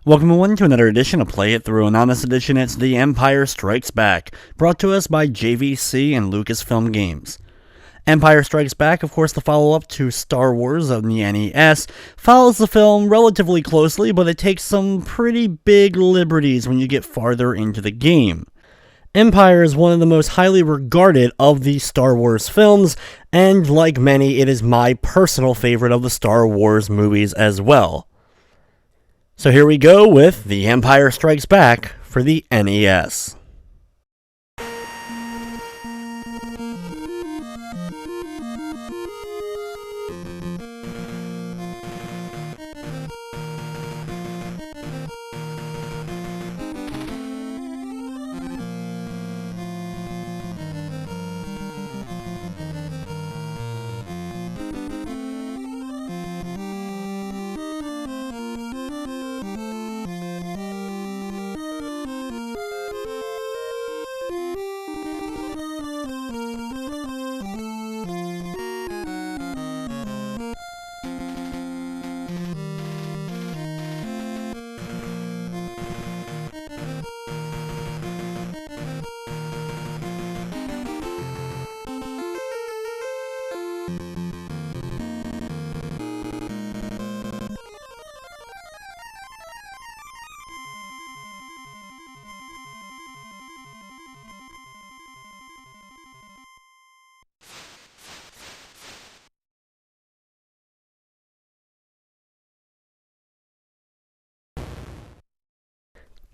Welcome everyone to another edition of Play It Through, and on this edition it's The Empire Strikes Back, brought to us by JVC and Lucasfilm Games. Empire Strikes Back, of course the follow-up to Star Wars on the NES, follows the film relatively closely, but it takes some pretty big liberties when you get farther into the game. Empire is one of the most highly regarded of the Star Wars films, and like many, it is my personal favorite of the Star Wars movies as well. So here we go with The Empire Strikes Back for the NES.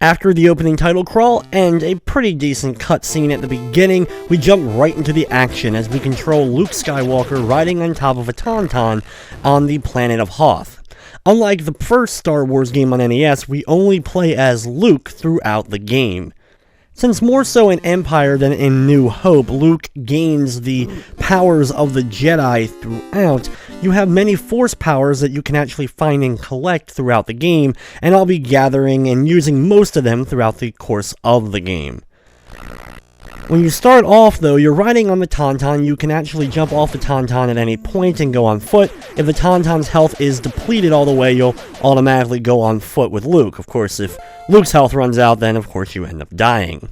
After the opening title crawl and a pretty decent cutscene at the beginning, we jump right into the action as we control Luke Skywalker riding on top of a Tauntaun on the planet of Hoth. Unlike the first Star Wars game on NES, we only play as Luke throughout the game. Since more so in Empire than in New Hope, Luke gains the powers of the Jedi throughout, you have many Force powers that you can actually find and collect throughout the game, and I'll be gathering and using most of them throughout the course of the game. When you start off though, you're riding on the Tauntaun. You can actually jump off the Tauntaun at any point and go on foot. If the Tauntaun's health is depleted all the way, you'll automatically go on foot with Luke. Of course, if Luke's health runs out, then of course you end up dying.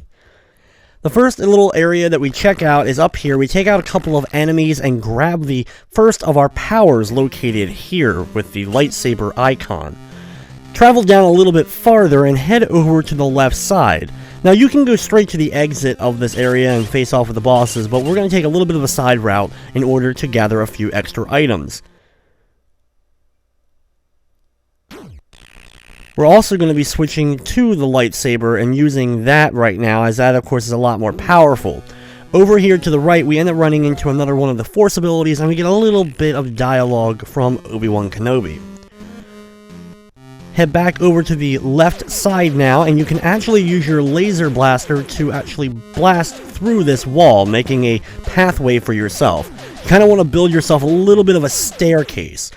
The first little area that we check out is up here. We take out a couple of enemies and grab the first of our powers located here with the lightsaber icon. Travel down a little bit farther and head over to the left side. Now you can go straight to the exit of this area and face off with the bosses, but we're going to take a little bit of a side route in order to gather a few extra items. We're also going to be switching to the lightsaber and using that right now, as that of course is a lot more powerful. Over here to the right, we end up running into another one of the Force abilities, and we get a little bit of dialogue from Obi-Wan Kenobi. Head back over to the left side now, and you can actually use your laser blaster to actually blast through this wall, making a pathway for yourself. You kind of want to build yourself a little bit of a staircase.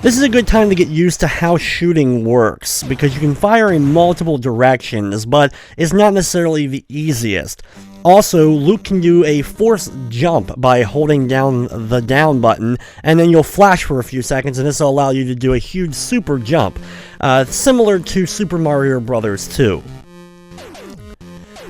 This is a good time to get used to how shooting works, because you can fire in multiple directions, but it's not necessarily the easiest. Also, Luke can do a force jump by holding down the down button, and then you'll flash for a few seconds, and this will allow you to do a huge super jump, similar to Super Mario Bros. 2.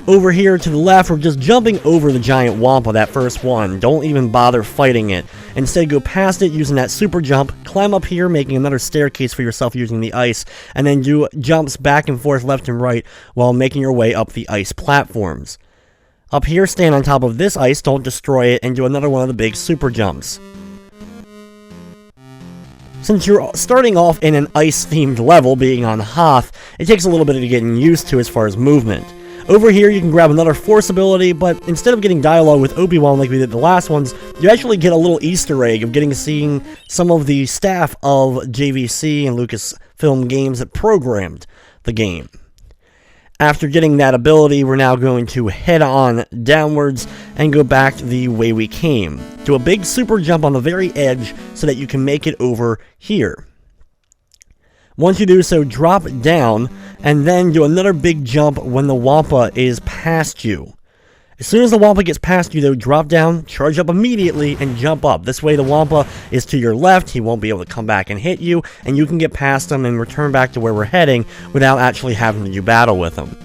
Over here to the left, we're just jumping over the giant wampa, that first one. Don't even bother fighting it. Instead, go past it using that super jump, climb up here, making another staircase for yourself using the ice, and then do jumps back and forth left and right while making your way up the ice platforms. Up here, stand on top of this ice, don't destroy it, and do another one of the big super jumps. Since you're starting off in an ice-themed level, being on Hoth, it takes a little bit of getting used to as far as movement. Over here, you can grab another Force ability, but instead of getting dialogue with Obi-Wan like we did the last ones, you actually get a little Easter egg of getting to see some of the staff of JVC and Lucasfilm Games that programmed the game. After getting that ability, we're now going to head on downwards and go back the way we came. Do a big super jump on the very edge so that you can make it over here. Once you do so, drop down, and then do another big jump when the Wampa is past you. As soon as the Wampa gets past you, though, drop down, charge up immediately, and jump up. This way the Wampa is to your left, he won't be able to come back and hit you, and you can get past him and return back to where we're heading without actually having to do battle with him.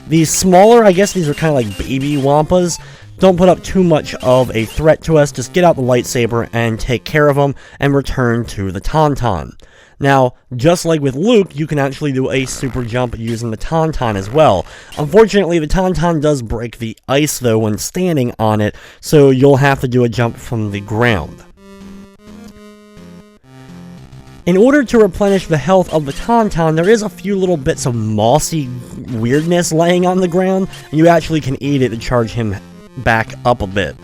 These smaller, I guess these are kind of like baby Wampas, don't put up too much of a threat to us. Just get out the lightsaber and take care of them, and return to the Tauntaun. Now, just like with Luke, you can actually do a super jump using the Tauntaun as well. Unfortunately, the Tauntaun does break the ice, though, when standing on it, so you'll have to do a jump from the ground. In order to replenish the health of the Tauntaun, there is a few little bits of mossy weirdness laying on the ground, and you actually can eat it to charge him back up a bit.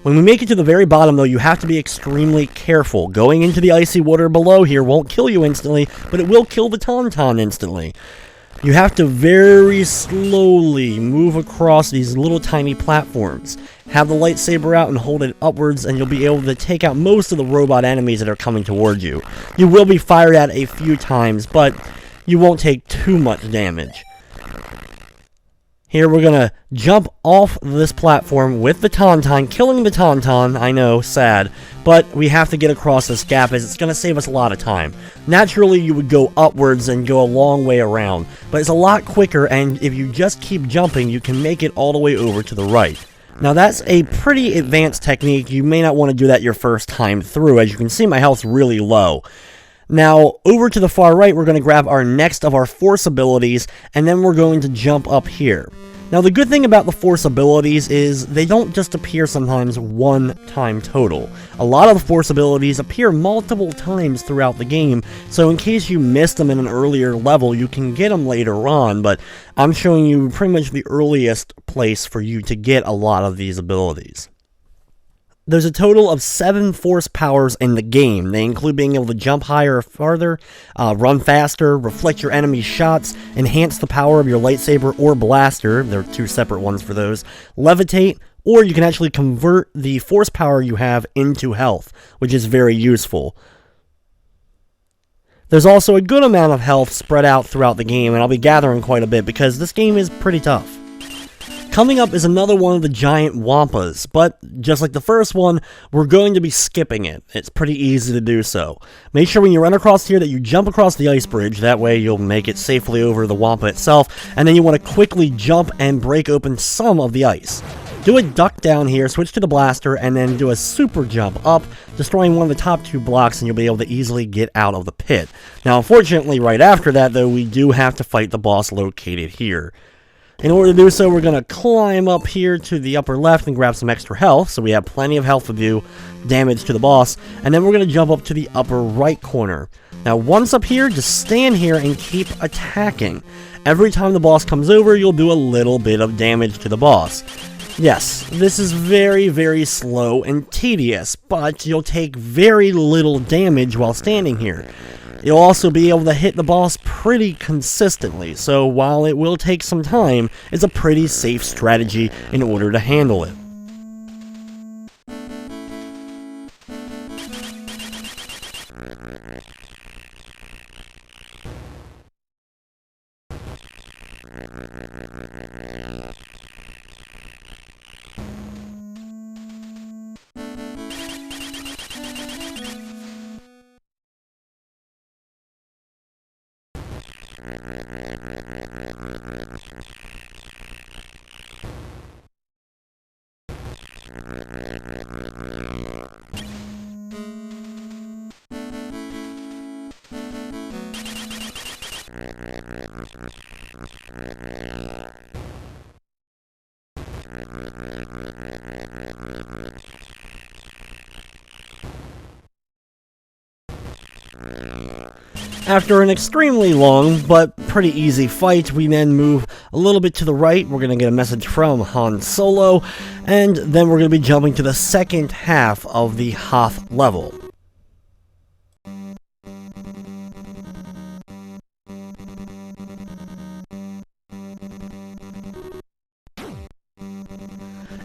When we make it to the very bottom, though, you have to be extremely careful. Going into the icy water below here won't kill you instantly, but it will kill the Tauntaun instantly. You have to very slowly move across these little tiny platforms. Have the lightsaber out and hold it upwards, and you'll be able to take out most of the robot enemies that are coming towards you. You will be fired at a few times, but you won't take too much damage. Here we're gonna jump off this platform with the Tauntaun, killing the Tauntaun. I know, sad, but we have to get across this gap as it's gonna save us a lot of time. Naturally, you would go upwards and go a long way around, but it's a lot quicker, and if you just keep jumping, you can make it all the way over to the right. Now that's a pretty advanced technique. You may not want to do that your first time through. As you can see, my health's really low. Now, over to the far right, we're going to grab our next of our Force abilities, and then we're going to jump up here. Now, the good thing about the Force abilities is they don't just appear sometimes one time total. A lot of the Force abilities appear multiple times throughout the game, so in case you missed them in an earlier level, you can get them later on, but I'm showing you pretty much the earliest place for you to get a lot of these abilities. There's a total of 7 Force powers in the game. They include being able to jump higher or farther, run faster, reflect your enemy's shots, enhance the power of your lightsaber or blaster, there are 2 separate ones for those, levitate, or you can actually convert the Force power you have into health, which is very useful. There's also a good amount of health spread out throughout the game, and I'll be gathering quite a bit because this game is pretty tough. Coming up is another one of the giant Wampas, but just like the first one, we're going to be skipping it. It's pretty easy to do so. Make sure when you run across here that you jump across the ice bridge, that way you'll make it safely over the Wampa itself, and then you want to quickly jump and break open some of the ice. Do a duck down here, switch to the blaster, and then do a super jump up, destroying one of the top 2 blocks, and you'll be able to easily get out of the pit. Now, unfortunately, right after that, though, we do have to fight the boss located here. In order to do so, we're going to climb up here to the upper left and grab some extra health, so we have plenty of health to do damage to the boss, and then we're going to jump up to the upper right corner. Now, once up here, just stand here and keep attacking. Every time the boss comes over, you'll do a little bit of damage to the boss. Yes, this is very, very slow and tedious, but you'll take very little damage while standing here. You'll also be able to hit the boss pretty consistently, so while it will take some time, it's a pretty safe strategy in order to handle it. After an extremely long but pretty easy fight, we then move a little bit to the right. We're going to get a message from Han Solo, and then we're going to be jumping to the second half of the Hoth level.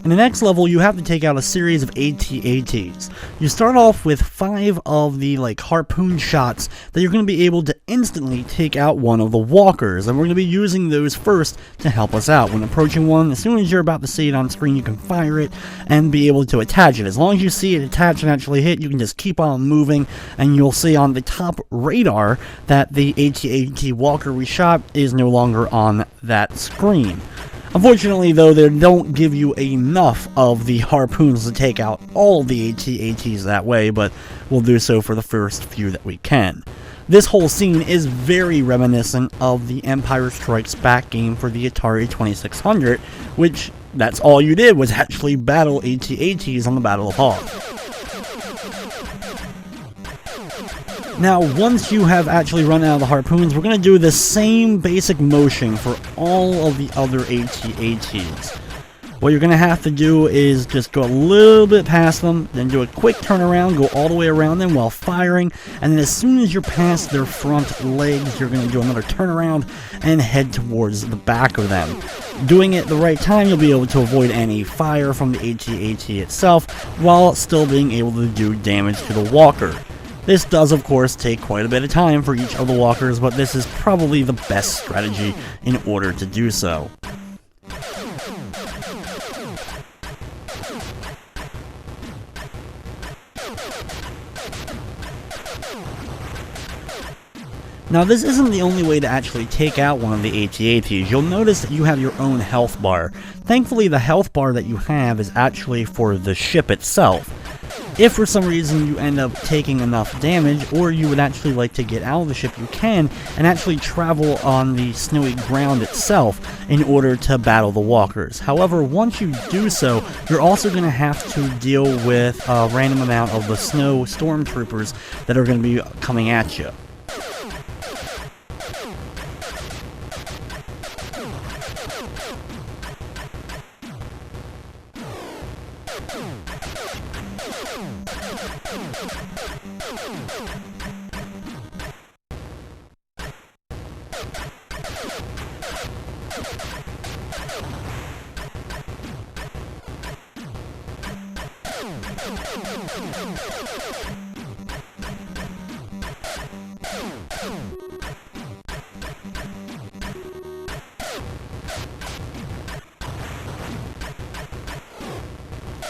In the next level, you have to take out a series of AT-ATs. You start off with 5 of the harpoon shots that you're going to be able to instantly take out one of the walkers, and we're going to be using those first to help us out. When approaching one, as soon as you're about to see it on screen, you can fire it and be able to attach it. As long as you see it attach and actually hit, you can just keep on moving, and you'll see on the top radar that the AT-AT walker we shot is no longer on that screen. Unfortunately, though, they don't give you enough of the harpoons to take out all of the AT-ATs that way, but we'll do so for the first few that we can. This whole scene is very reminiscent of the Empire Strikes Back game for the Atari 2600, which, that's all you did was actually battle AT-ATs on the Battle of Hoth. Now, once you have actually run out of the harpoons, we're going to do the same basic motion for all of the other AT-ATs. What you're going to have to do is just go a little bit past them, then do a quick turnaround, go all the way around them while firing, and then as soon as you're past their front legs, you're going to do another turnaround and head towards the back of them. Doing it the right time, you'll be able to avoid any fire from the AT-AT itself, while still being able to do damage to the walker. This does, of course, take quite a bit of time for each of the walkers, but this is probably the best strategy in order to do so. Now, this isn't the only way to actually take out one of the AT-ATs. You'll notice that you have your own health bar. Thankfully, the health bar that you have is actually for the ship itself. If for some reason you end up taking enough damage, or you would actually like to get out of the ship, you can, and actually travel on the snowy ground itself in order to battle the walkers. However, once you do so, you're also going to have to deal with a random amount of the snow stormtroopers that are going to be coming at you.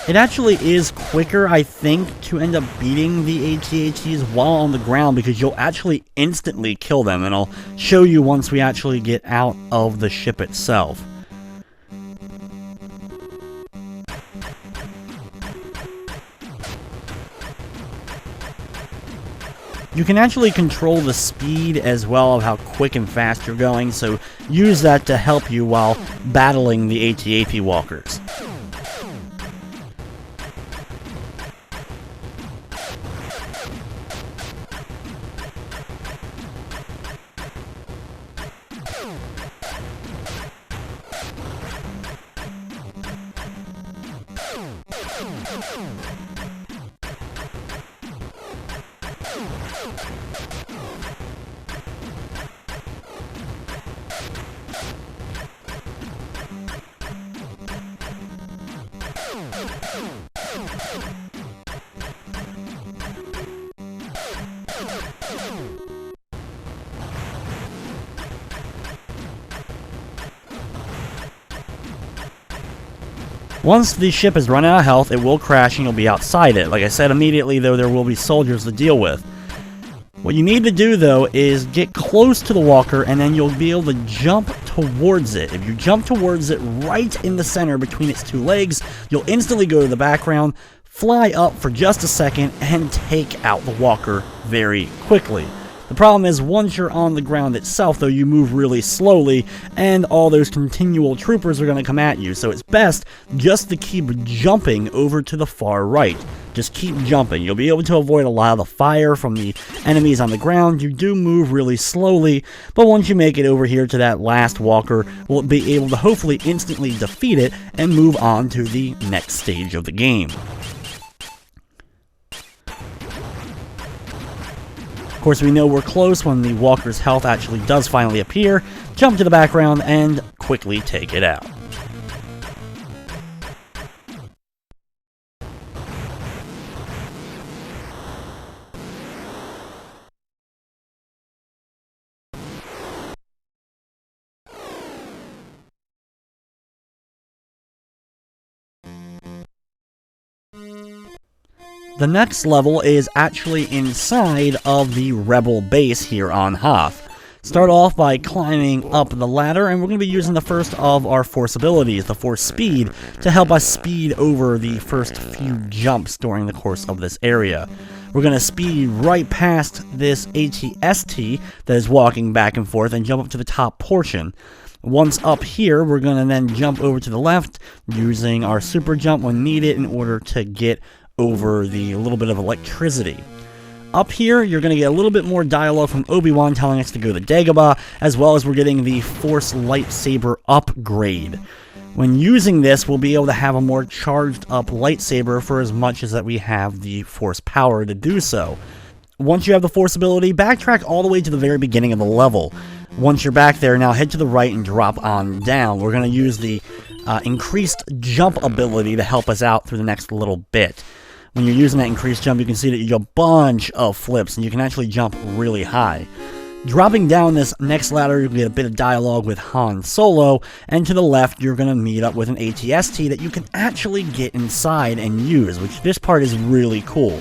It actually is quicker, I think, to end up beating the AT-ATs while on the ground, because you'll actually instantly kill them, and I'll show you once we actually get out of the ship itself. You can actually control the speed as well of how quick and fast you're going, so use that to help you while battling the AT-AT walkers. Once the ship has run out of health, it will crash and you'll be outside it. Like I said, immediately though, there will be soldiers to deal with. What you need to do though is get close to the walker, and then you'll be able to jump towards it. If you jump towards it right in the center between its two legs, you'll instantly go to the background, fly up for just a second, and take out the walker very quickly. The problem is, once you're on the ground itself, though, you move really slowly, and all those continual troopers are going to come at you, so it's best just to keep jumping over to the far right. just keep jumping. You'll be able to avoid a lot of the fire from the enemies on the ground. You do move really slowly, but once you make it over here to that last walker, we'll be able to hopefully instantly defeat it and move on to the next stage of the game. Of course, we know we're close when the walker's health actually does finally appear. Jump to the background and quickly take it out. The next level is actually inside of the Rebel base here on Hoth. Start off by climbing up the ladder, and we're going to be using the first of our Force abilities, the Force Speed, to help us speed over the first few jumps during the course of this area. We're going to speed right past this AT-ST that is walking back and forth and jump up to the top portion. Once up here, we're going to then jump over to the left using our super jump when needed in order to get over the little bit of electricity. Up here, you're going to get a little bit more dialogue from Obi-Wan telling us to go to Dagobah, as well as we're getting the Force Lightsaber upgrade. When using this, we'll be able to have a more charged up lightsaber for as much as that we have the Force power to do so. Once you have the Force ability, backtrack all the way to the very beginning of the level. Once you're back there, now head to the right and drop on down. We're going to use the increased jump ability to help us out through the next little bit. When you're using that increased jump, you can see that you do a bunch of flips, and you can actually jump really high. Dropping down this next ladder, you'll get a bit of dialogue with Han Solo, and to the left, you're going to meet up with an AT-ST that you can actually get inside and use, which this part is really cool.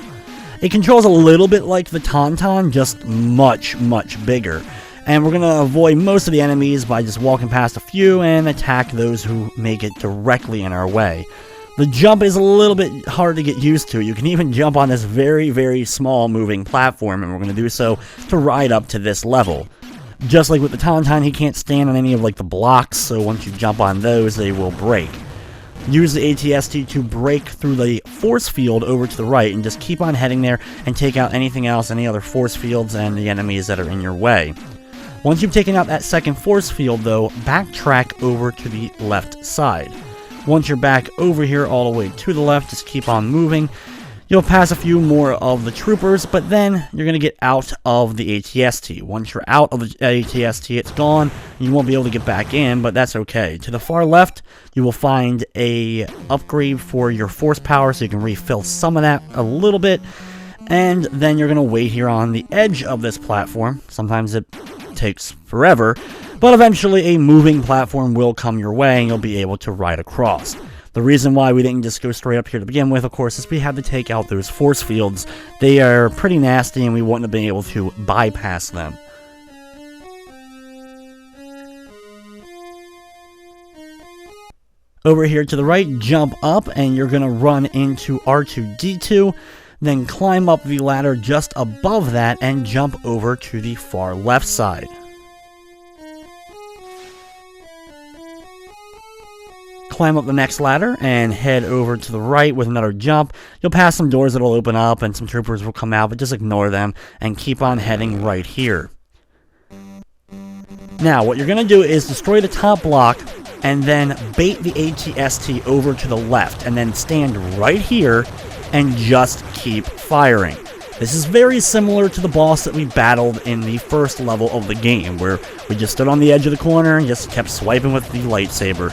It controls a little bit like the Tauntaun, just much, much bigger. And we're going to avoid most of the enemies by just walking past a few and attack those who make it directly in our way. The jump is a little bit hard to get used to. You can even jump on this very, very small moving platform, and we're going to do so to ride up to this level. Just like with the Tauntaun, he can't stand on any of like the blocks, so once you jump on those, they will break. Use the AT-ST to break through the force field over to the right, and just keep on heading there and take out anything else, any other force fields and the enemies that are in your way. Once you've taken out that second force field, though, backtrack over to the left side. Once you're back over here all the way to the left, just keep on moving. You'll pass a few more of the troopers, but then you're going to get out of the AT-ST. Once you're out of the AT-ST, it's gone. You won't be able to get back in, but that's okay. To the far left, you will find a upgrade for your force power, so you can refill some of that a little bit. And then you're going to wait here on the edge of this platform. Sometimes it takes forever, but eventually a moving platform will come your way and you'll be able to ride across. The reason why we didn't just go straight up here to begin with, of course, is we had to take out those force fields. They are pretty nasty and we wouldn't have been able to bypass them. Over here to the right, jump up and you're going to run into R2-D2. Then climb up the ladder just above that and jump over to the far left side. Climb up the next ladder and head over to the right with another jump. You'll pass some doors that will open up and some troopers will come out, but just ignore them and keep on heading right here. Now, what you're going to do is destroy the top block and then bait the AT-ST over to the left and then stand right here and just keep firing. This is very similar to the boss that we battled in the first level of the game, where we just stood on the edge of the corner and just kept swiping with the lightsaber.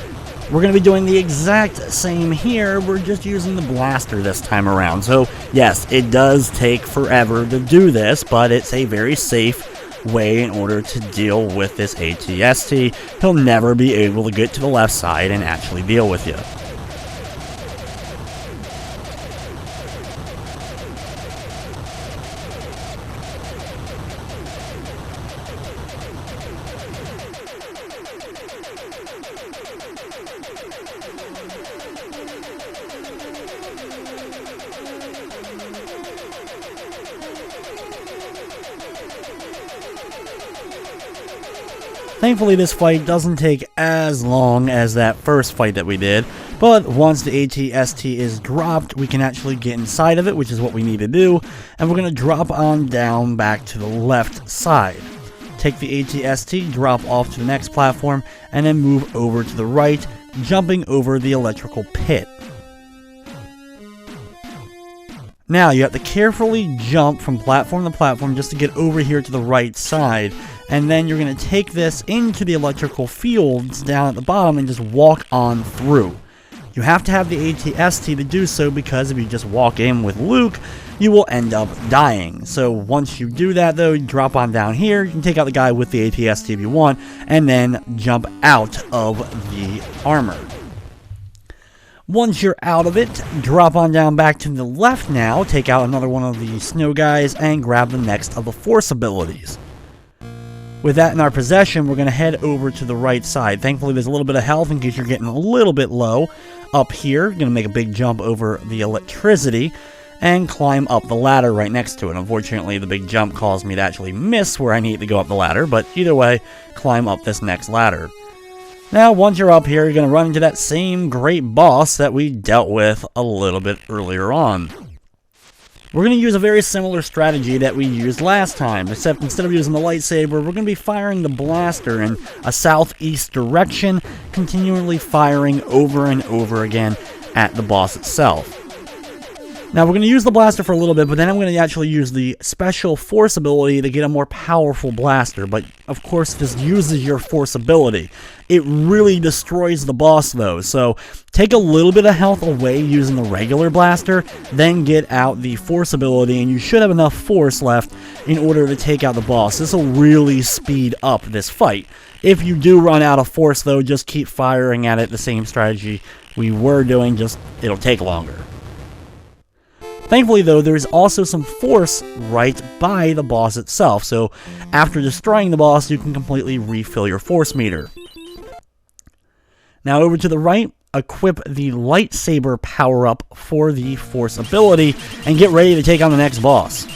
We're going to be doing the exact same here, we're just using the blaster this time around. So yes, it does take forever to do this, but it's a very safe way in order to deal with this AT-ST. He'll never be able to get to the left side and actually deal with you. Thankfully, this fight doesn't take as long as that first fight that we did, But once the AT-ST is dropped, we can actually get inside of it, which is what we need to do, and we're going to drop on down back to the left side. Take the AT-ST, drop off to the next platform, and then move over to the right, jumping over the electrical pit. Now, you have to carefully jump from platform to platform just to get over here to the right side, and then you're going to take this into the electrical fields down at the bottom and just walk on through. You have to have the AT-ST to do so, because if you just walk in with Luke, you will end up dying. So once you do that though, you drop on down here, you can take out the guy with the AT-ST if you want, and then jump out of the armor. Once you're out of it, drop on down back to the left now, take out another one of the snow guys, and grab the next of the force abilities. With that in our possession, we're going to head over to the right side. Thankfully, there's a little bit of health in case you're getting a little bit low. Up here, going to make a big jump over the electricity, and climb up the ladder right next to it. Unfortunately, the big jump caused me to actually miss where I need to go up the ladder, but either way, climb up this next ladder. Now, once you're up here, you're going to run into that same great boss that we dealt with a little bit earlier on. We're going to use a very similar strategy that we used last time, except instead of using the lightsaber, we're going to be firing the blaster in a southeast direction, continually firing over and over again at the boss itself. Now, we're going to use the blaster for a little bit, but then I'm going to actually use the special force ability to get a more powerful blaster. But, of course, this uses your force ability. It really destroys the boss, though. So, take a little bit of health away using the regular blaster, then get out the force ability, and you should have enough force left in order to take out the boss. This will really speed up this fight. If you do run out of force, though, just keep firing at it. The same strategy we were doing, just it'll take longer. Thankfully, though, there's also some force right by the boss itself, so after destroying the boss, you can completely refill your force meter. Now, over to the right, equip the lightsaber power-up for the force ability, and get ready to take on the next boss.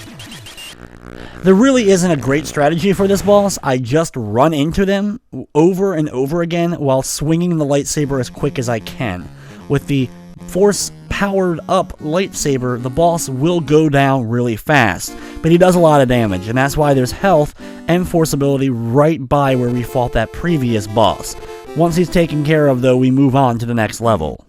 There really isn't a great strategy for this boss. I just run into them over and over again while swinging the lightsaber as quick as I can. With the force-powered up lightsaber, the boss will go down really fast, but he does a lot of damage, and that's why there's health and force ability right by where we fought that previous boss. Once he's taken care of, though, we move on to the next level.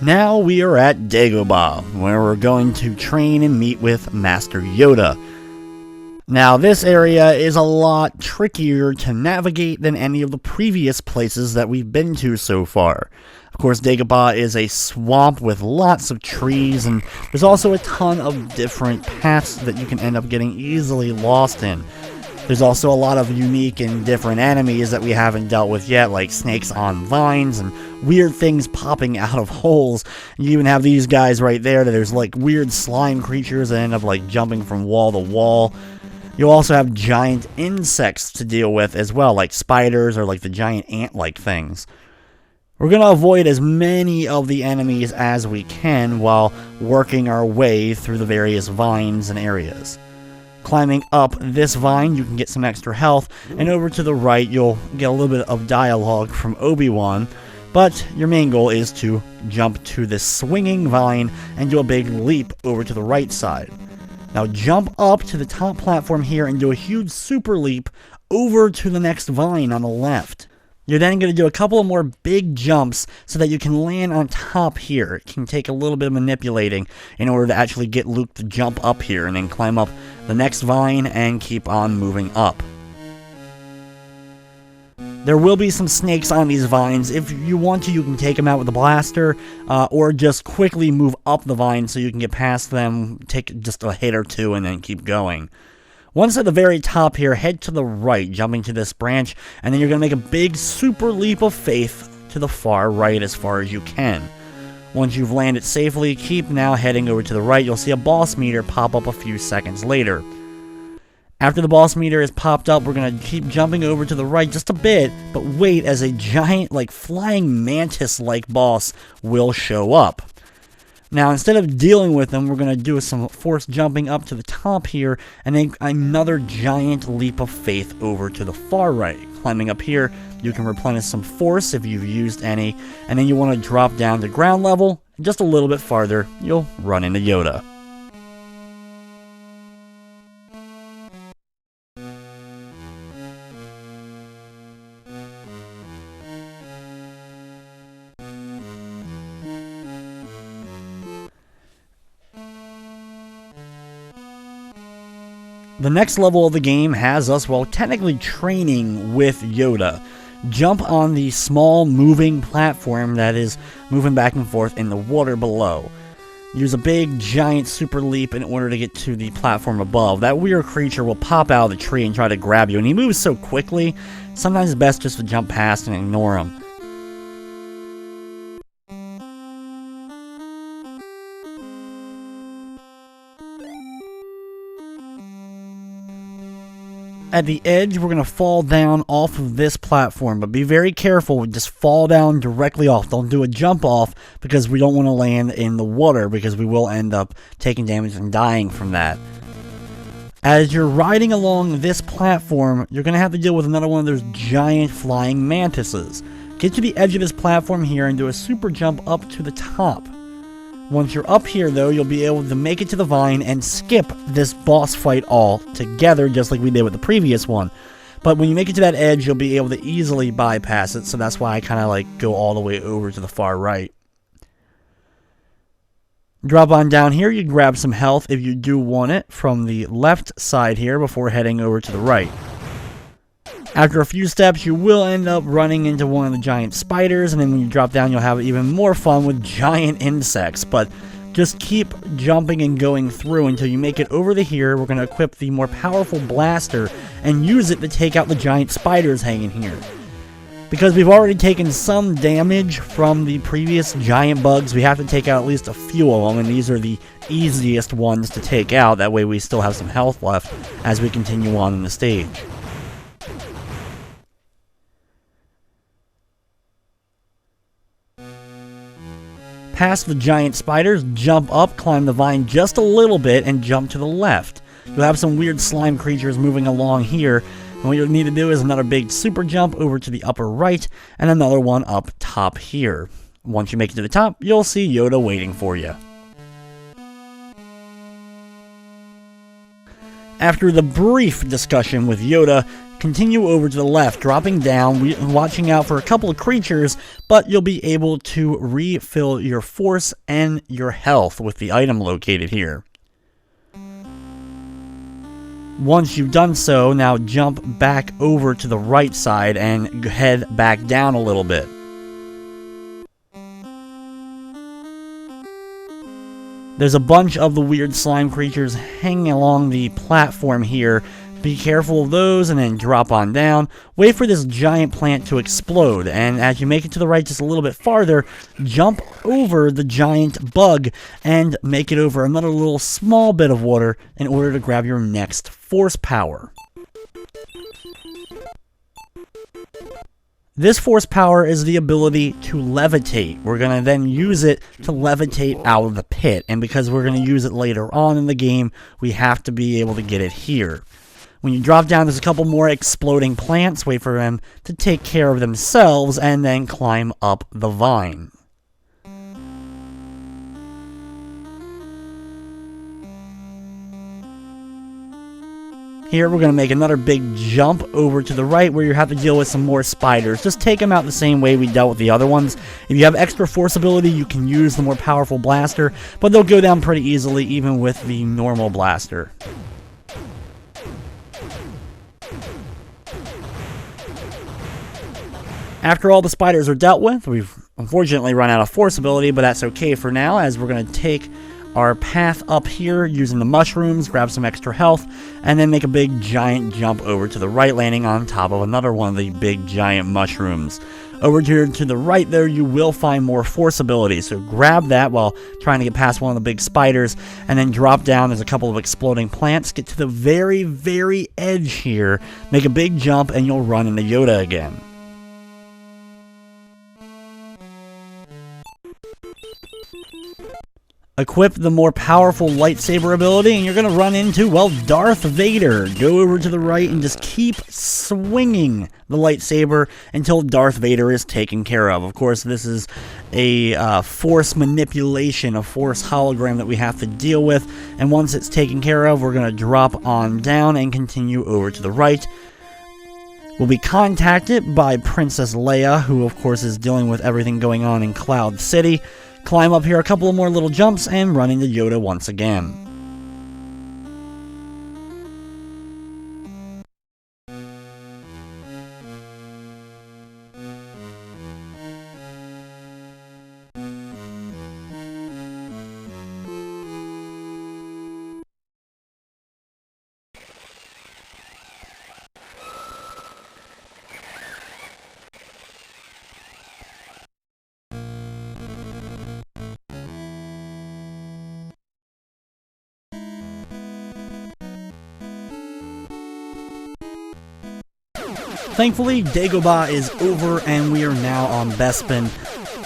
Now we are at Dagobah, where we're going to train and meet with Master Yoda. Now, this area is a lot trickier to navigate than any of the previous places that we've been to so far. Of course, Dagobah is a swamp with lots of trees, and there's also a ton of different paths that you can end up getting easily lost in. There's also a lot of unique and different enemies that we haven't dealt with yet, like snakes on vines and weird things popping out of holes. You even have these guys right there that there's like weird slime creatures that end up like jumping from wall to wall. You'll also have giant insects to deal with as well, like spiders or like the giant ant-like things. We're going to avoid as many of the enemies as we can while working our way through the various vines and areas. Climbing up this vine, you can get some extra health, and over to the right, you'll get a little bit of dialogue from Obi-Wan, but your main goal is to jump to this swinging vine and do a big leap over to the right side. Now jump up to the top platform here and do a huge super leap over to the next vine on the left. You're then going to do a couple of more big jumps so that you can land on top here. It can take a little bit of manipulating in order to actually get Luke to jump up here and then climb up the next vine and keep on moving up. There will be some snakes on these vines. If you want to, you can take them out with a blaster, or just quickly move up the vine so you can get past them, take just a hit or two, and then keep going. Once at the very top here, head to the right, jumping to this branch, and then you're going to make a big super leap of faith to the far right as far as you can. Once you've landed safely, keep now heading over to the right. You'll see a boss meter pop up a few seconds later. After the boss meter is popped up, we're going to keep jumping over to the right just a bit, but wait as a giant, like, flying mantis-like boss will show up. Now, instead of dealing with them, we're going to do some force jumping up to the top here, and then another giant leap of faith over to the far right. Climbing up here, you can replenish some force if you've used any, and then you want to drop down to ground level. Just a little bit farther, you'll run into Yoda. The next level of the game has us, well, technically training with Yoda. Jump on the small moving platform that is moving back and forth in the water below. Use a big, giant super leap in order to get to the platform above. That weird creature will pop out of the tree and try to grab you, and he moves so quickly, sometimes it's best just to jump past and ignore him. At the edge, we're going to fall down off of this platform, but be very careful. Just fall down directly off. Don't do a jump off because we don't want to land in the water because we will end up taking damage and dying from that. As you're riding along this platform, you're going to have to deal with another one of those giant flying mantises. Get to the edge of this platform here and do a super jump up to the top. Once you're up here, though, you'll be able to make it to the vine and skip this boss fight all together, just like we did with the previous one. But when you make it to that edge, you'll be able to easily bypass it, so that's why I kind of like go all the way over to the far right. Drop on down here, you grab some health if you do want it from the left side here before heading over to the right. After a few steps, you will end up running into one of the giant spiders, and then when you drop down, you'll have even more fun with giant insects. But just keep jumping and going through until you make it over to here. We're going to equip the more powerful blaster and use it to take out the giant spiders hanging here. Because we've already taken some damage from the previous giant bugs, we have to take out at least a few of them, and these are the easiest ones to take out. That way we still have some health left as we continue on in the stage. Past the giant spiders, jump up, climb the vine just a little bit, and jump to the left. You'll have some weird slime creatures moving along here, and what you'll need to do is another big super jump over to the upper right, and another one up top here. Once you make it to the top, you'll see Yoda waiting for you. After the brief discussion with Yoda, continue over to the left, dropping down, watching out for a couple of creatures, but you'll be able to refill your force and your health with the item located here. Once you've done so, now jump back over to the right side and head back down a little bit. There's a bunch of the weird slime creatures hanging along the platform here. Be careful of those and then drop on down. Wait for this giant plant to explode, and as you make it to the right just a little bit farther, jump over the giant bug and make it over another little small bit of water in order to grab your next force power. This force power is the ability to levitate. We're going to then use it to levitate out of the pit, and because we're going to use it later on in the game, we have to be able to get it here. When you drop down, there's a couple more exploding plants. Wait for them to take care of themselves, and then climb up the vine. Here, we're going to make another big jump over to the right where you have to deal with some more spiders. Just take them out the same way we dealt with the other ones. If you have extra force ability, you can use the more powerful blaster, but they'll go down pretty easily even with the normal blaster. After all the spiders are dealt with, we've unfortunately run out of force ability, but that's okay for now, as we're going to take our path up here using the mushrooms, grab some extra health, and then make a big giant jump over to the right, landing on top of another one of the big giant mushrooms. Over here to the right there, you will find more force abilities, so grab that while trying to get past one of the big spiders, and then drop down. There's a couple of exploding plants. Get to the very, very edge here, make a big jump, and you'll run into Yoda again. Equip the more powerful lightsaber ability, and you're going to run into, well, Darth Vader. Go over to the right and just keep swinging the lightsaber until Darth Vader is taken care of. Of course, this is a force manipulation, a force hologram that we have to deal with, and once it's taken care of, we're going to drop on down and continue over to the right. We'll be contacted by Princess Leia, who of course is dealing with everything going on in Cloud City. Climb up here a couple of more little jumps and run into Yoda once again. Thankfully, Dagobah is over and we are now on Bespin,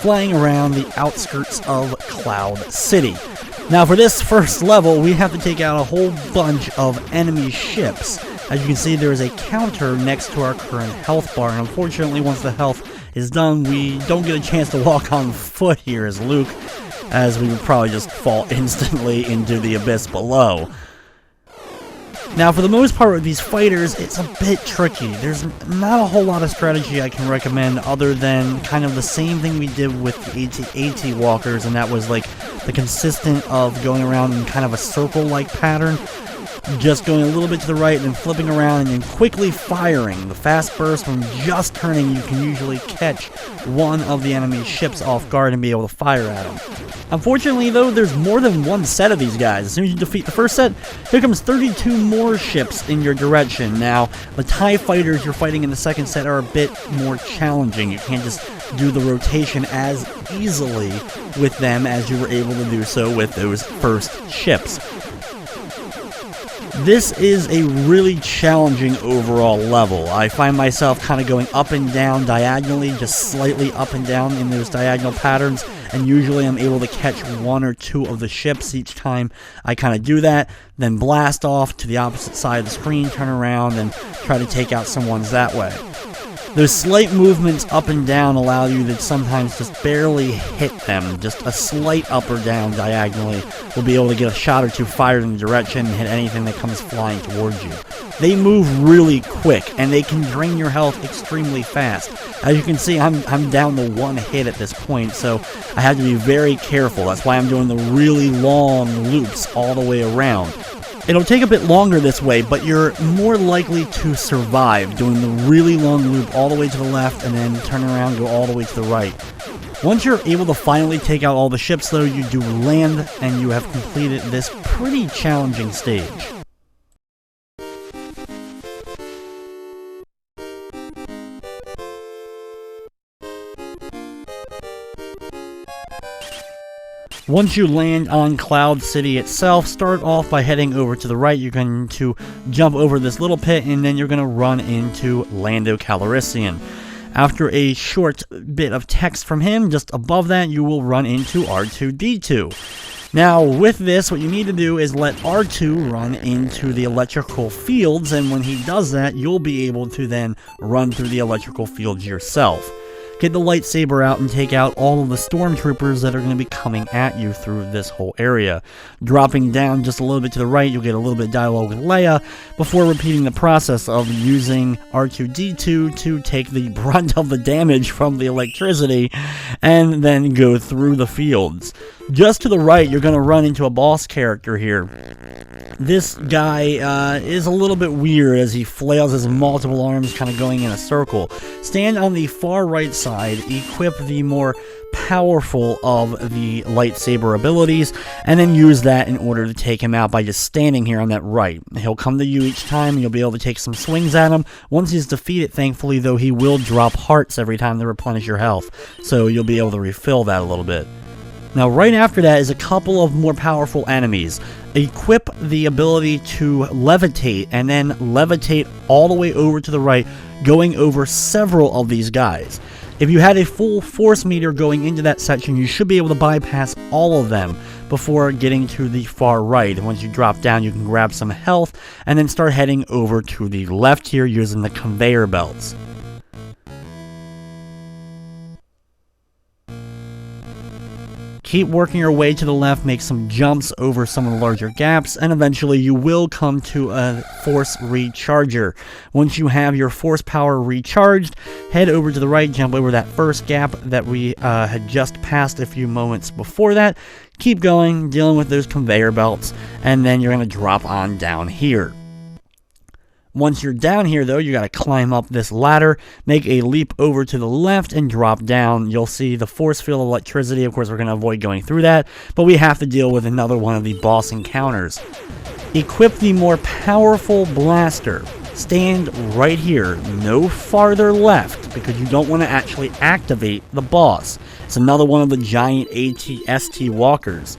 flying around the outskirts of Cloud City. Now for this first level, we have to take out a whole bunch of enemy ships. As you can see, there is a counter next to our current health bar, and unfortunately once the health is done, we don't get a chance to walk on foot here as Luke, as we would probably just fall instantly into the abyss below. Now, for the most part with these fighters, it's a bit tricky. There's not a whole lot of strategy I can recommend other than kind of the same thing we did with the AT walkers, and that was like the consistent of going around in kind of a circle-like pattern. Just going a little bit to the right, and then flipping around, and then quickly firing. The fast burst, when just turning, you can usually catch one of the enemy's ships off guard and be able to fire at them. Unfortunately, though, there's more than one set of these guys. As soon as you defeat the first set, here comes 32 more ships in your direction. Now, the TIE fighters you're fighting in the second set are a bit more challenging. You can't just do the rotation as easily with them as you were able to do so with those first ships. This is a really challenging overall level. I find myself kind of going up and down diagonally, just slightly up and down in those diagonal patterns, and usually I'm able to catch one or two of the ships each time I kind of do that, then blast off to the opposite side of the screen, turn around, and try to take out some ones that way. Those slight movements up and down allow you to sometimes just barely hit them. Just a slight up or down diagonally will be able to get a shot or two fired in the direction and hit anything that comes flying towards you. They move really quick, and they can drain your health extremely fast. As you can see, I'm down to one hit at this point, so I have to be very careful. That's why I'm doing the really long loops all the way around. It'll take a bit longer this way, but you're more likely to survive doing the really long loop all the way to the left and then turn around and go all the way to the right. Once you're able to finally take out all the ships, though, you do land and you have completed this pretty challenging stage. Once you land on Cloud City itself, start off by heading over to the right. You're going to jump over this little pit, and then you're going to run into Lando Calrissian. After a short bit of text from him, just above that, you will run into R2-D2. Now, with this, what you need to do is let R2 run into the electrical fields, and when he does that, you'll be able to then run through the electrical fields yourself. Get the lightsaber out and take out all of the stormtroopers that are going to be coming at you through this whole area. Dropping down just a little bit to the right, you'll get a little bit of dialogue with Leia before repeating the process of using R2-D2 to take the brunt of the damage from the electricity and then go through the fields. Just to the right, you're going to run into a boss character here. This guy is a little bit weird as he flails his multiple arms kind of going in a circle. Stand on the far right side, equip the more powerful of the lightsaber abilities, and then use that in order to take him out by just standing here on that right. He'll come to you each time, and you'll be able to take some swings at him. Once he's defeated, thankfully, though, he will drop hearts every time to replenish your health, so you'll be able to refill that a little bit. Now, right after that is a couple of more powerful enemies. Equip the ability to levitate, and then levitate all the way over to the right, going over several of these guys. If you had a full force meter going into that section, you should be able to bypass all of them before getting to the far right. And once you drop down, you can grab some health, and then start heading over to the left here using the conveyor belts. Keep working your way to the left, make some jumps over some of the larger gaps, and eventually you will come to a force recharger. Once you have your force power recharged, head over to the right, jump over that first gap that we had just passed a few moments before that. Keep going, dealing with those conveyor belts, and then you're going to drop on down here. Once you're down here, though, you got to climb up this ladder, make a leap over to the left, and drop down. You'll see the force field of electricity. Of course, we're going to avoid going through that, but we have to deal with another one of the boss encounters. Equip the more powerful blaster. Stand right here, no farther left, because you don't want to actually activate the boss. It's another one of the giant AT-ST walkers.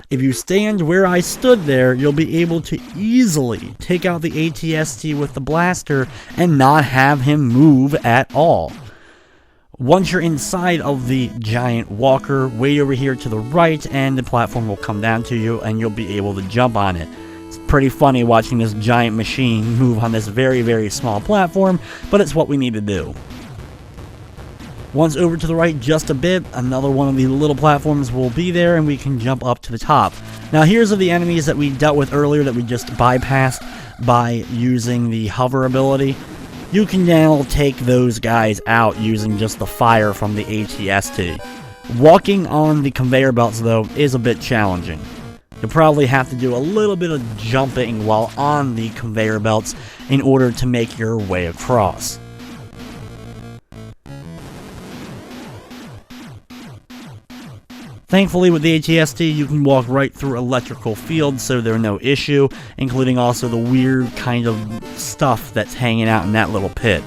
If you stand where I stood there, you'll be able to easily take out the AT-ST with the blaster and not have him move at all. Once you're inside of the giant walker, wait over here to the right and the platform will come down to you and you'll be able to jump on it. It's pretty funny watching this giant machine move on this very, very small platform, but it's what we need to do. Once over to the right just a bit, another one of the little platforms will be there and we can jump up to the top. Now here's of the enemies that we dealt with earlier that we just bypassed by using the hover ability. You can now take those guys out using just the fire from the AT-ST. Walking on the conveyor belts, though, is a bit challenging. You'll probably have to do a little bit of jumping while on the conveyor belts in order to make your way across. Thankfully, with the AT-ST, you can walk right through electrical fields, so they're no issue, including also the weird kind of stuff that's hanging out in that little pit.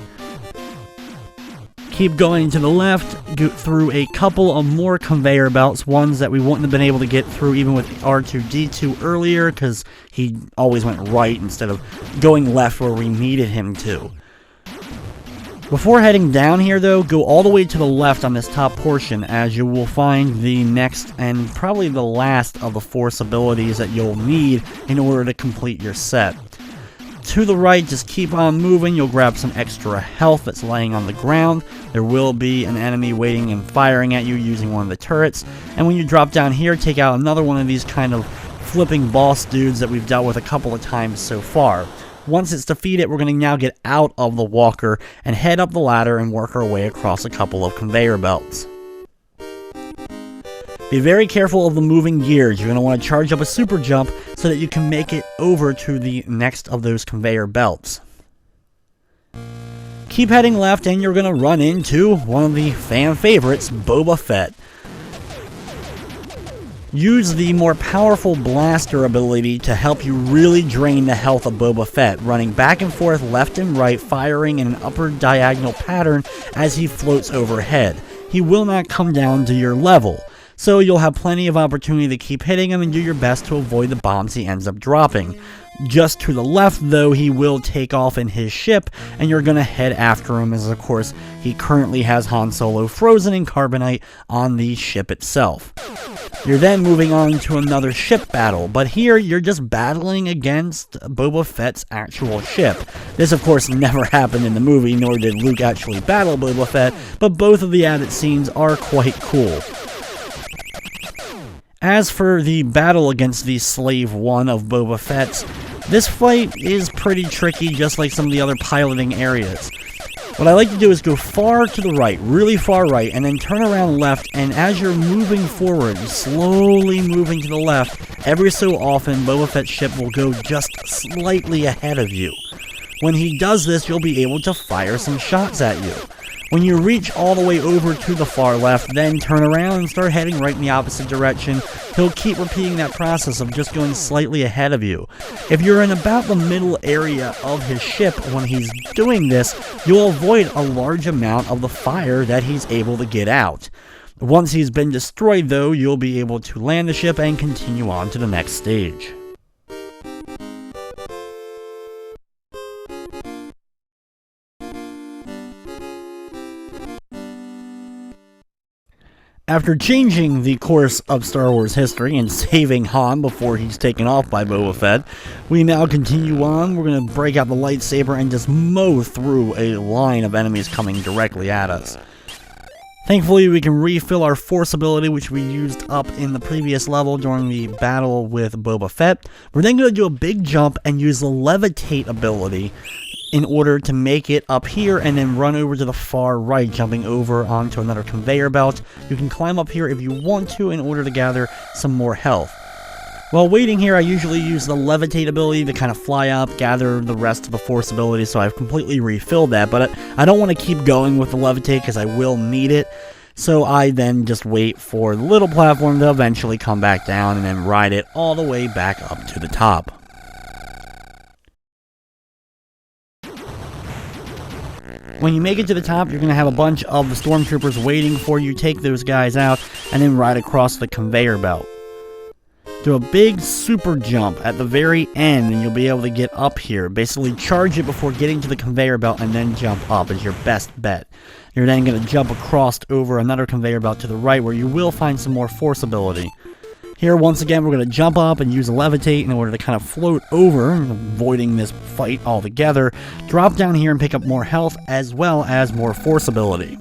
Keep going to the left, go through a couple of more conveyor belts, ones that we wouldn't have been able to get through even with R2-D2 earlier, because he always went right instead of going left where we needed him to. Before heading down here, though, go all the way to the left on this top portion, as you will find the next and probably the last of the force abilities that you'll need in order to complete your set. To the right, just keep on moving. You'll grab some extra health that's laying on the ground. There will be an enemy waiting and firing at you using one of the turrets. And when you drop down here, take out another one of these kind of flipping boss dudes that we've dealt with a couple of times so far. Once it's defeated, we're going to now get out of the walker and head up the ladder and work our way across a couple of conveyor belts. Be very careful of the moving gears. You're going to want to charge up a super jump so that you can make it over to the next of those conveyor belts. Keep heading left and you're going to run into one of the fan favorites, Boba Fett. Use the more powerful blaster ability to help you really drain the health of Boba Fett, running back and forth left and right, firing in an upper diagonal pattern as he floats overhead. He will not come down to your level, so you'll have plenty of opportunity to keep hitting him and do your best to avoid the bombs he ends up dropping. Just to the left, though, he will take off in his ship, and you're going to head after him as, of course, he currently has Han Solo frozen in carbonite on the ship itself. You're then moving on to another ship battle, but here you're just battling against Boba Fett's actual ship. This, of course, never happened in the movie, nor did Luke actually battle Boba Fett, but both of the added scenes are quite cool. As for the battle against the Slave One of Boba Fett's, this fight is pretty tricky, just like some of the other piloting areas. What I like to do is go far to the right, really far right, and then turn around left, and as you're moving forward, slowly moving to the left, every so often Boba Fett's ship will go just slightly ahead of you. When he does this, you'll be able to fire some shots at you. When you reach all the way over to the far left, then turn around and start heading right in the opposite direction. He'll keep repeating that process of just going slightly ahead of you. If you're in about the middle area of his ship when he's doing this, you'll avoid a large amount of the fire that he's able to get out. Once he's been destroyed though, you'll be able to land the ship and continue on to the next stage. After changing the course of Star Wars history and saving Han before he's taken off by Boba Fett, we now continue on. We're going to break out the lightsaber and just mow through a line of enemies coming directly at us. Thankfully, we can refill our force ability, which we used up in the previous level during the battle with Boba Fett. We're then going to do a big jump and use the levitate ability in order to make it up here and then run over to the far right, jumping over onto another conveyor belt. You can climb up here if you want to in order to gather some more health. While waiting here, I usually use the levitate ability to kind of fly up, gather the rest of the force ability, so I've completely refilled that, but I don't want to keep going with the levitate because I will need it. So I then just wait for the little platform to eventually come back down and then ride it all the way back up to the top. When you make it to the top, you're going to have a bunch of the stormtroopers waiting for you. Take those guys out and then ride across the conveyor belt. Do a big super jump at the very end and you'll be able to get up here. Basically charge it before getting to the conveyor belt and then jump up is your best bet. You're then going to jump across over another conveyor belt to the right where you will find some more force ability. Here, once again, we're going to jump up and use a levitate in order to kind of float over, avoiding this fight altogether. Drop down here and pick up more health as well as more force ability.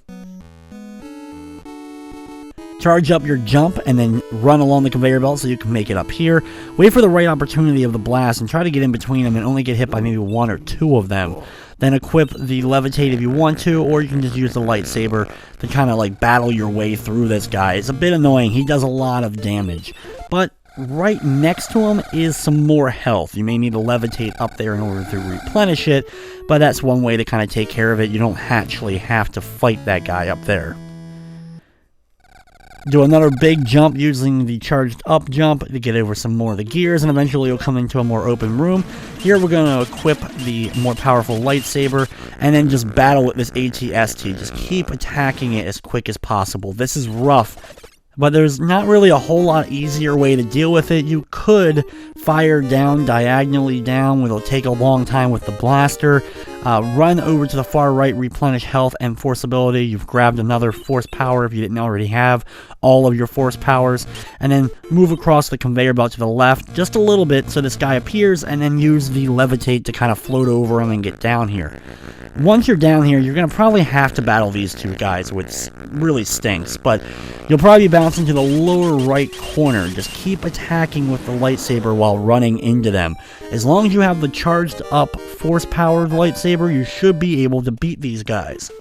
Charge up your jump and then run along the conveyor belt so you can make it up here. Wait for the right opportunity of the blast and try to get in between them and only get hit by maybe one or two of them. Then equip the levitate if you want to, or you can just use the lightsaber to kind of like battle your way through this guy. It's a bit annoying. He does a lot of damage. But right next to him is some more health. You may need to levitate up there in order to replenish it, but that's one way to kind of take care of it. You don't actually have to fight that guy up there. Do another big jump using the charged up jump to get over some more of the gears, and eventually you'll come into a more open room. Here we're going to equip the more powerful lightsaber and then just battle with this AT-ST. Just keep attacking it as quick as possible. This is rough, but there's not really a whole lot easier way to deal with it. You could fire down diagonally down, it'll take a long time with the blaster. Run over to the far right, replenish health and force ability. You've grabbed another force power if you didn't already have all of your force powers. And then move across the conveyor belt to the left just a little bit so this guy appears, and then use the levitate to kind of float over him and get down here. Once you're down here, you're going to probably have to battle these two guys, which really stinks, but you'll probably bounce into the lower right corner. Just keep attacking with the lightsaber while running into them. As long as you have the charged up force-powered lightsaber, you should be able to beat these guys.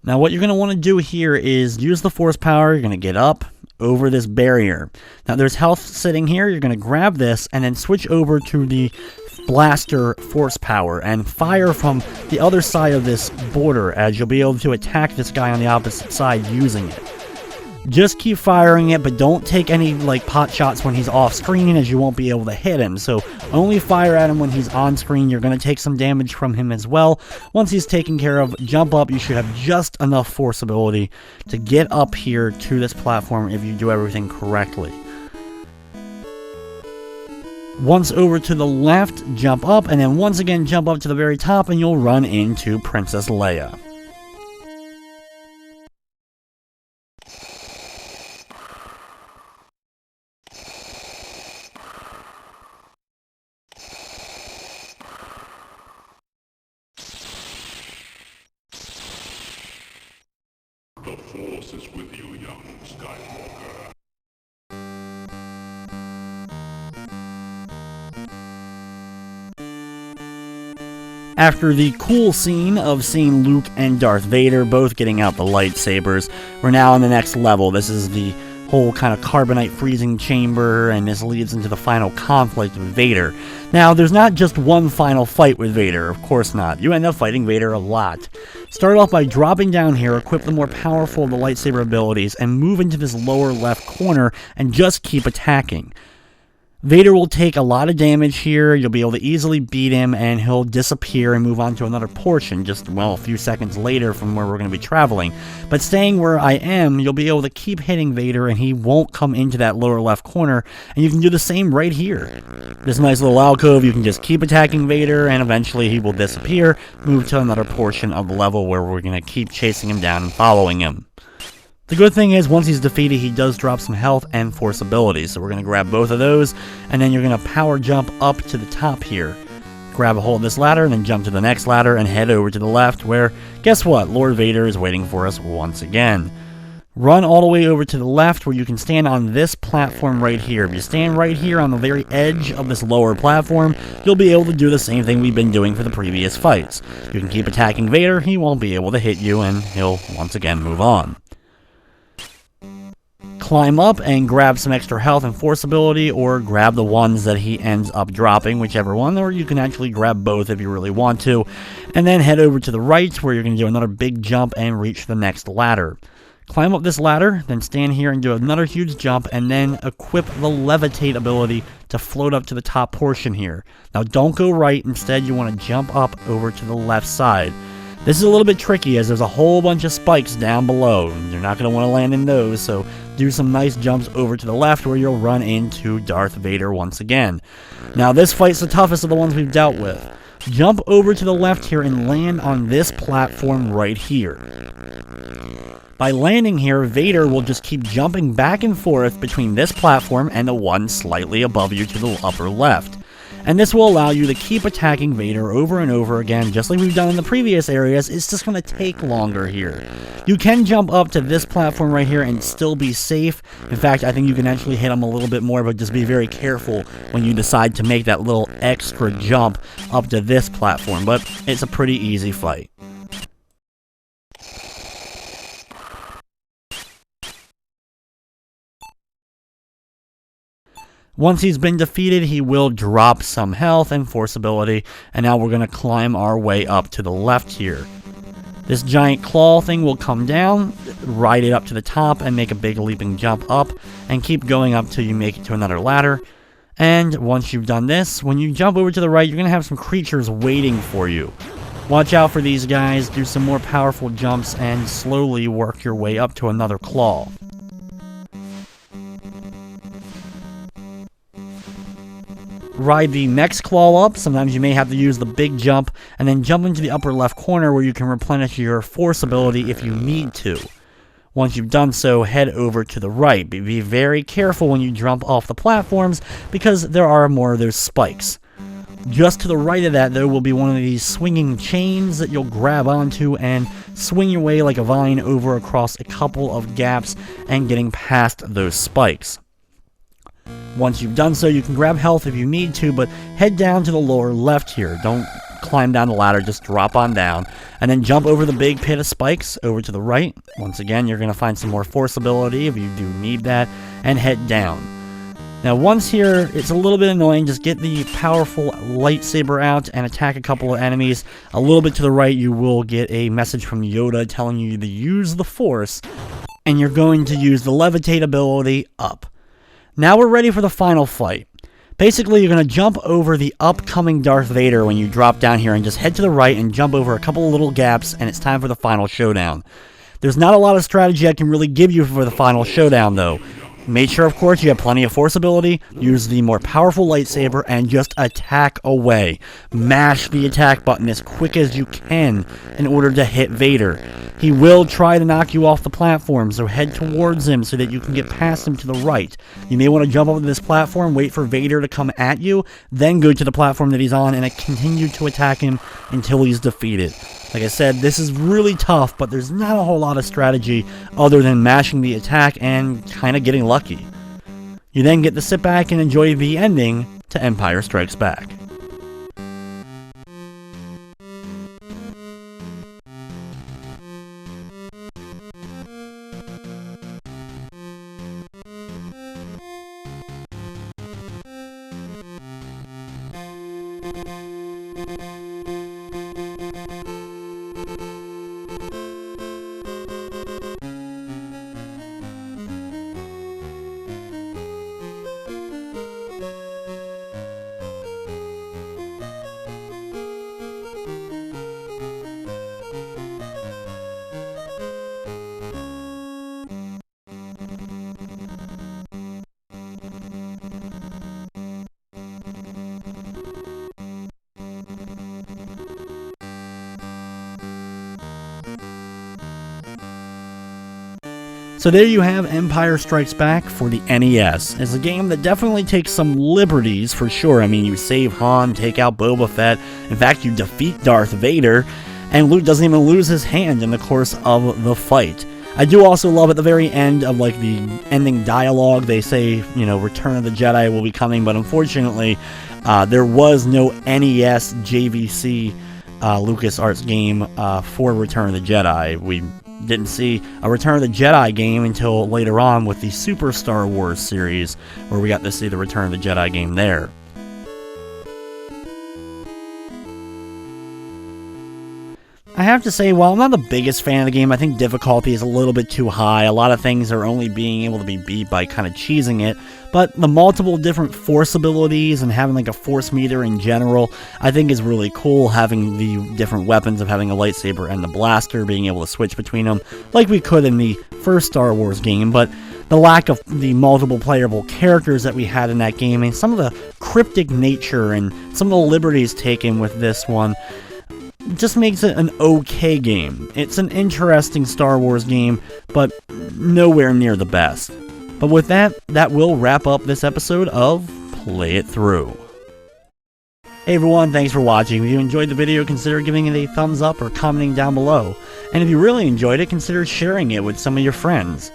Now what you're going to want to do here is use the force power. You're going to get up over this barrier. Now there's health sitting here. You're going to grab this and then switch over to the blaster force power and fire from the other side of this border, as you'll be able to attack this guy on the opposite side using it. Just keep firing it, but don't take any like pot shots when he's off screen, as you won't be able to hit him. So only fire at him when he's on screen. You're going to take some damage from him as well. Once he's taken care of, jump up. You should have just enough force ability to get up here to this platform if you do everything correctly. Once over to the left, jump up, and then once again jump up to the very top, and you'll run into Princess Leia. The Force is with you, young Skywalker. After the cool scene of seeing Luke and Darth Vader both getting out the lightsabers, we're now on the next level. This is the whole kind of carbonite freezing chamber, and this leads into the final conflict with Vader. Now, there's not just one final fight with Vader, of course not. You end up fighting Vader a lot. Start off by dropping down here, equip the more powerful of the lightsaber abilities, and move into this lower left corner and just keep attacking. Vader will take a lot of damage here, you'll be able to easily beat him, and he'll disappear and move on to another portion just, well, a few seconds later from where we're going to be traveling. But staying where I am, you'll be able to keep hitting Vader, and he won't come into that lower left corner, and you can do the same right here. This nice little alcove, you can just keep attacking Vader, and eventually he will disappear, move to another portion of the level where we're going to keep chasing him down and following him. The good thing is, once he's defeated, he does drop some health and force abilities, so we're going to grab both of those, and then you're going to power jump up to the top here. Grab a hold of this ladder, and then jump to the next ladder, and head over to the left, where, guess what, Lord Vader is waiting for us once again. Run all the way over to the left, where you can stand on this platform right here. If you stand right here on the very edge of this lower platform, you'll be able to do the same thing we've been doing for the previous fights. You can keep attacking Vader, he won't be able to hit you, and he'll once again move on. Climb up and grab some extra health and force ability, or grab the ones that he ends up dropping, whichever one, or you can actually grab both if you really want to, and then head over to the right where you're going to do another big jump and reach the next ladder. Climb up this ladder, then stand here and do another huge jump, and then equip the levitate ability to float up to the top portion here. Now don't go right, instead you want to jump up over to the left side. This is a little bit tricky as there's a whole bunch of spikes down below. You're not going to want to land in those, so do some nice jumps over to the left where you'll run into Darth Vader once again. Now this fight's the toughest of the ones we've dealt with. Jump over to the left here and land on this platform right here. By landing here, Vader will just keep jumping back and forth between this platform and the one slightly above you to the upper left. And this will allow you to keep attacking Vader over and over again, just like we've done in the previous areas. It's just going to take longer here. You can jump up to this platform right here and still be safe. In fact, I think you can actually hit him a little bit more, but just be very careful when you decide to make that little extra jump up to this platform. But it's a pretty easy fight. Once he's been defeated, he will drop some health and force ability, and now we're going to climb our way up to the left here. This giant claw thing will come down, ride it up to the top, and make a big leaping jump up, and keep going up till you make it to another ladder. And once you've done this, when you jump over to the right, you're going to have some creatures waiting for you. Watch out for these guys, do some more powerful jumps, and slowly work your way up to another claw. Ride the next claw up, sometimes you may have to use the big jump, and then jump into the upper left corner where you can replenish your force ability if you need to. Once you've done so, head over to the right. Be very careful when you jump off the platforms, because there are more of those spikes. Just to the right of that, though, will be one of these swinging chains that you'll grab onto and swing your way like a vine over across a couple of gaps and getting past those spikes. Once you've done so, you can grab health if you need to, but head down to the lower left here. Don't climb down the ladder, just drop on down, and then jump over the big pit of spikes over to the right. Once again, you're going to find some more force ability if you do need that, and head down. Now once here, it's a little bit annoying, just get the powerful lightsaber out and attack a couple of enemies. A little bit to the right, you will get a message from Yoda telling you to use the force, and you're going to use the levitate ability up. Now we're ready for the final fight. Basically, you're going to jump over the upcoming Darth Vader when you drop down here and just head to the right and jump over a couple of little gaps, and it's time for the final showdown. There's not a lot of strategy I can really give you for the final showdown, though. Make sure, of course, you have plenty of force ability, use the more powerful lightsaber, and just attack away. Mash the attack button as quick as you can in order to hit Vader. He will try to knock you off the platform, so head towards him so that you can get past him to the right. You may want to jump over this platform, wait for Vader to come at you, then go to the platform that he's on and continue to attack him until he's defeated. Like I said, this is really tough, but there's not a whole lot of strategy other than mashing the attack and kind of getting lucky. You then get to sit back and enjoy the ending to Empire Strikes Back. So there you have Empire Strikes Back for the NES. It's a game that definitely takes some liberties, for sure. I mean, you save Han, take out Boba Fett, in fact, you defeat Darth Vader, and Luke doesn't even lose his hand in the course of the fight. I do also love at the very end of, like, the ending dialogue, they say, you know, Return of the Jedi will be coming, but unfortunately, there was no NES JVC LucasArts game for Return of the Jedi. We didn't see a Return of the Jedi game until later on with the Super Star Wars series, where we got to see the Return of the Jedi game there. I have to say, while I'm not the biggest fan of the game, I think difficulty is a little bit too high. A lot of things are only being able to be beat by kind of cheesing it, but the multiple different force abilities and having like a force meter in general, I think is really cool. Having the different weapons of having a lightsaber and the blaster, being able to switch between them like we could in the first Star Wars game, but the lack of the multiple playable characters that we had in that game, and some of the cryptic nature and some of the liberties taken with this one, just makes it an okay game. It's an interesting Star Wars game, but nowhere near the best. But with that, that will wrap up this episode of Play It Through. Hey everyone, thanks for watching. If you enjoyed the video, consider giving it a thumbs up or commenting down below. And if you really enjoyed it, consider sharing it with some of your friends.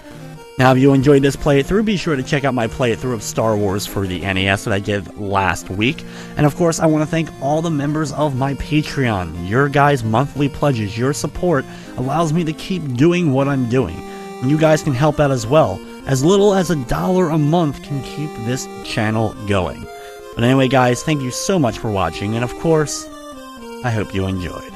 Now, if you enjoyed this Play It Through, be sure to check out my Play It Through of Star Wars for the NES that I did last week. And of course, I want to thank all the members of my Patreon. Your guys' monthly pledges, your support, allows me to keep doing what I'm doing. And you guys can help out as well. As little as $1 a month can keep this channel going. But anyway, guys, thank you so much for watching, and of course, I hope you enjoyed.